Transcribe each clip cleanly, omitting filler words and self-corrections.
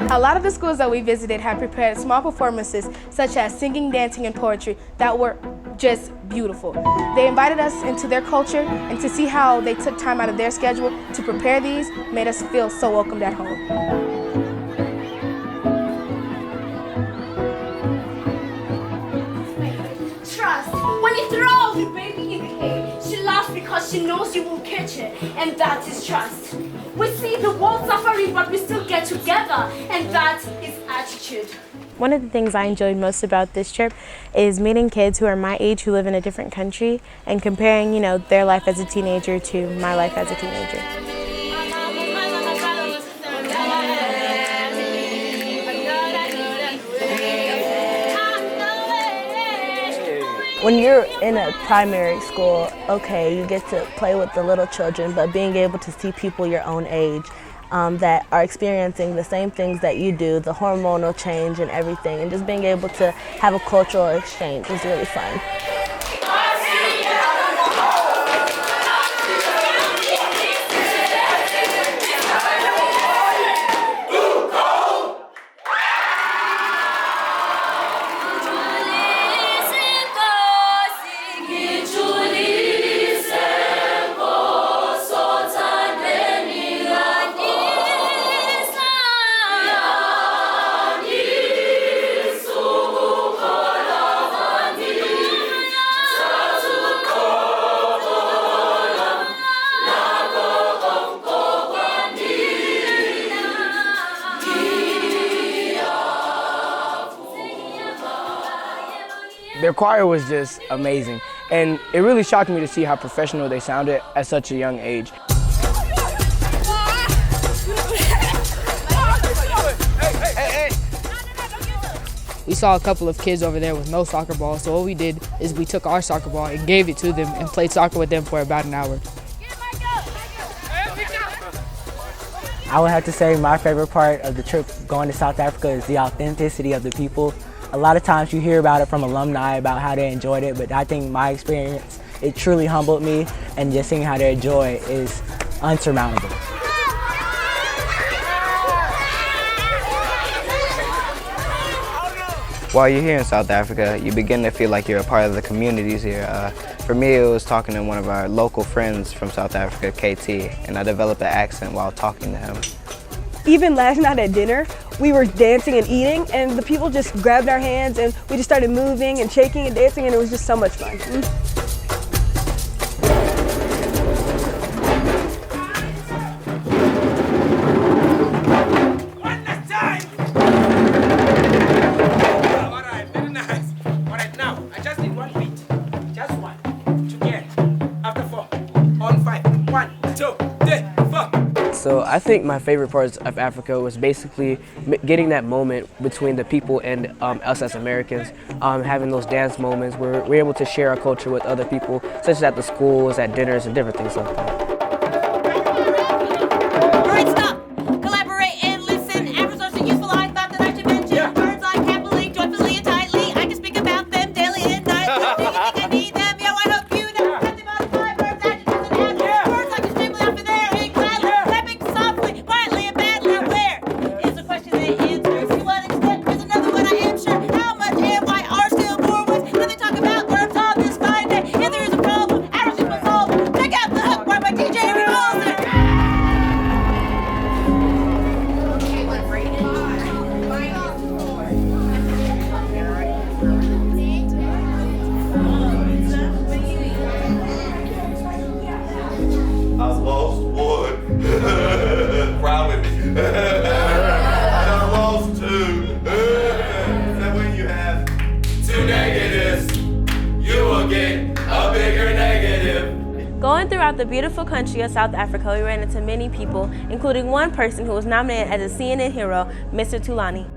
A lot of the schools that we visited had prepared small performances such as singing, dancing, and poetry that were just beautiful. They invited us into their culture, and to see how they took time out of their schedule to prepare these made us feel so welcomed at home. Trust. When you throw the baby in the cage, she laughs because she knows you won't catch it, and that is trust. We see the world suffering, but we still get together, and that is attitude. One of the things I enjoyed most about this trip is meeting kids who are my age who live in a different country and comparing, their life as a teenager to my life as a teenager. When you're in a primary school, okay, you get to play with the little children, but being able to see people your own age that are experiencing the same things that you do, the hormonal change and everything, and just being able to have a cultural exchange is really fun. Their choir was just amazing, and it really shocked me to see how professional they sounded at such a young age. We saw a couple of kids over there with no soccer ball, so what we did is we took our soccer ball and gave it to them and played soccer with them for about an hour. I would have to say my favorite part of the trip going to South Africa is the authenticity of the people. A lot of times you hear about it from alumni about how they enjoyed it, but I think my experience, it truly humbled me, and just seeing how they enjoy it is unsurmountable. While you're here in South Africa, you begin to feel like you're a part of the communities here. For me, it was talking to one of our local friends from South Africa, KT, and I developed an accent while talking to him. Even last night at dinner, we were dancing and eating, and the people just grabbed our hands and we just started moving and shaking and dancing, and it was just so much fun. One last time! All right, very nice. All right, now, I just need one beat. Just one. Together. After 4. On 5. 1, 2, 3, 4. So I think my favorite parts of Africa was basically getting that moment between the people and us as Americans, having those dance moments where we're able to share our culture with other people, such as at the schools, at dinners, and different things like that. All right, stop. Collaborate and listen. Average are so useful, I thought that I should mention. Words I happily, joyfully, and tightly. I can speak about them daily and nightly. Do you think I need them? Yo, I hope you know. Cut them out of my words, adjectives, and adverbs. Words I can streamly off in there and gladly. Rapping softly, quietly, and badly. Where is the question that answers? To what extent? There's another one I am sure. How much and why are still more words? Let me talk about verbs on this fine day. If there is a problem, average will solve it. Check out the hook where my DJ recalls it. I lost one. Cry with me. I lost 2. So when you have 2 negatives, you will get a bigger negative. Going throughout the beautiful country of South Africa, we ran into many people, including one person who was nominated as a CNN hero, Mr. Tulani.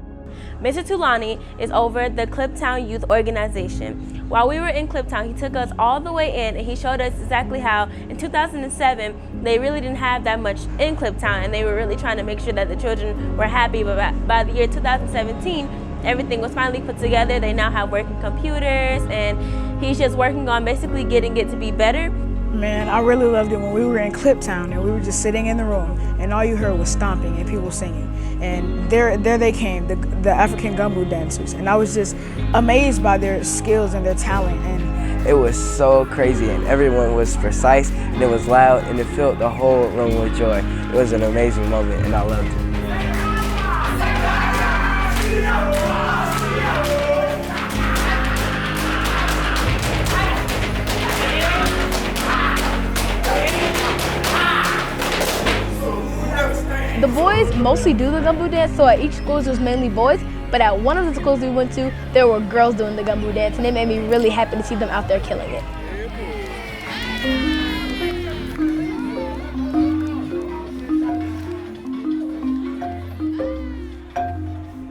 Mr. Tulani is over the Kliptown Youth Organization. While we were in Kliptown, he took us all the way in and he showed us exactly how in 2007 they really didn't have that much in Kliptown and they were really trying to make sure that the children were happy, but by the year 2017 everything was finally put together. They now have working computers and He's just working on basically getting it to be better. Man, I really loved it when we were in Cliptown and we were just sitting in the room and all you heard was stomping and people singing. And there they came, the African gumbo dancers. And I was just amazed by their skills and their talent. And it was so crazy and everyone was precise and it was loud and it filled the whole room with joy. It was an amazing moment and I loved it. The boys mostly do the gumbo dance, so at each school it was mainly boys, but at one of the schools we went to, there were girls doing the gumbo dance, and it made me really happy to see them out there killing it.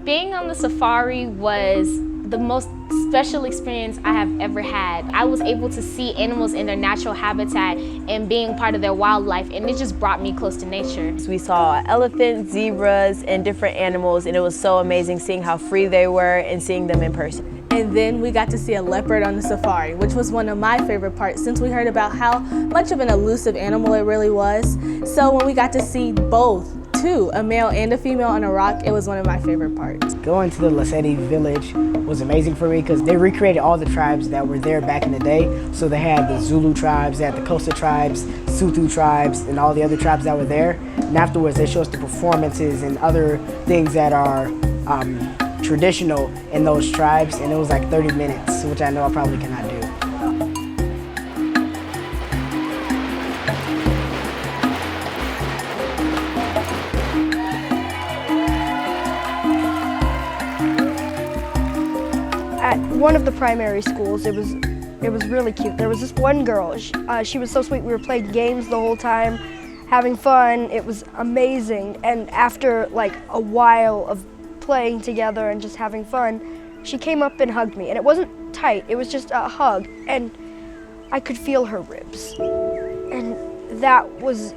Being on the safari was the most special experience I have ever had. I was able to see animals in their natural habitat and being part of their wildlife, and it just brought me close to nature. We saw elephants, zebras, and different animals, and it was so amazing seeing how free they were and seeing them in person. And then we got to see a leopard on the safari, which was one of my favorite parts since we heard about how much of an elusive animal it really was. So when we got to see both, too, a male and a female on a rock, it was one of my favorite parts. Going to the Lesedi village was amazing for me because they recreated all the tribes that were there back in the day. So they had the Zulu tribes, they had the Xhosa tribes, Sotho tribes, and all the other tribes that were there. And afterwards they showed us the performances and other things that are traditional in those tribes, and it was like 30 minutes, which I know I probably cannot do. At one of the primary schools, it was really cute. There was this one girl. She was so sweet. We were playing games the whole time, having fun. It was amazing. And after like a while of playing together and just having fun, she came up and hugged me. And it wasn't tight. It was just a hug. And I could feel her ribs. And that was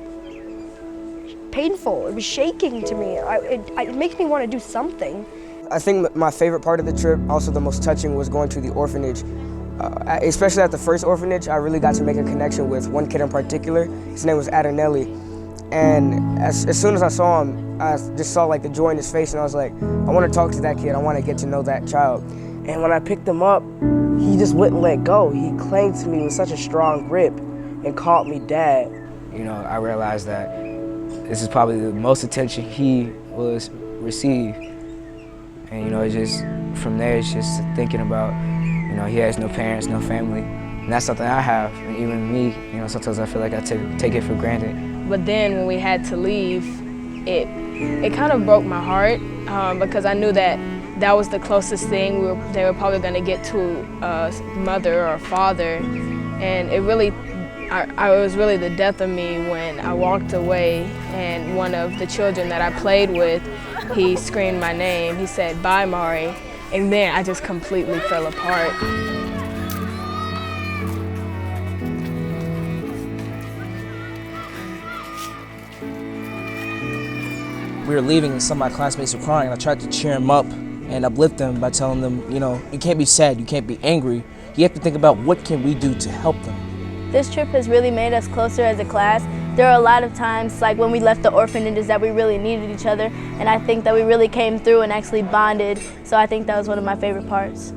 painful. It was shaking to me. It makes me want to do something. I think my favorite part of the trip, also the most touching, was going to the orphanage. Especially at the first orphanage, I really got to make a connection with one kid in particular. His name was Adanelli. And as soon as I saw him, I just saw like the joy in his face, and I was like, I want to talk to that kid. I want to get to know that child. And when I picked him up, he just wouldn't let go. He clung to me with such a strong grip and called me Dad. You know, I realized that this is probably the most attention he will receive. And, you know, it's just, from there, it's just thinking about, you know, he has no parents, no family. And that's something I have. And even me, you know, sometimes I feel like I take it for granted. But then when we had to leave, it kind of broke my heart because I knew that that was the closest thing they were probably going to get to a mother or father. And it really, it was really the death of me when I walked away and one of the children that I played with, he screamed my name. He said, "Bye, Mari." And then I just completely fell apart. We were leaving and some of my classmates were crying, and I tried to cheer them up and uplift them by telling them, you know, you can't be sad, you can't be angry. You have to think about what can we do to help them. This trip has really made us closer as a class. There are a lot of times, like when we left the orphanages, that we really needed each other, and I think that we really came through and actually bonded, so I think that was one of my favorite parts.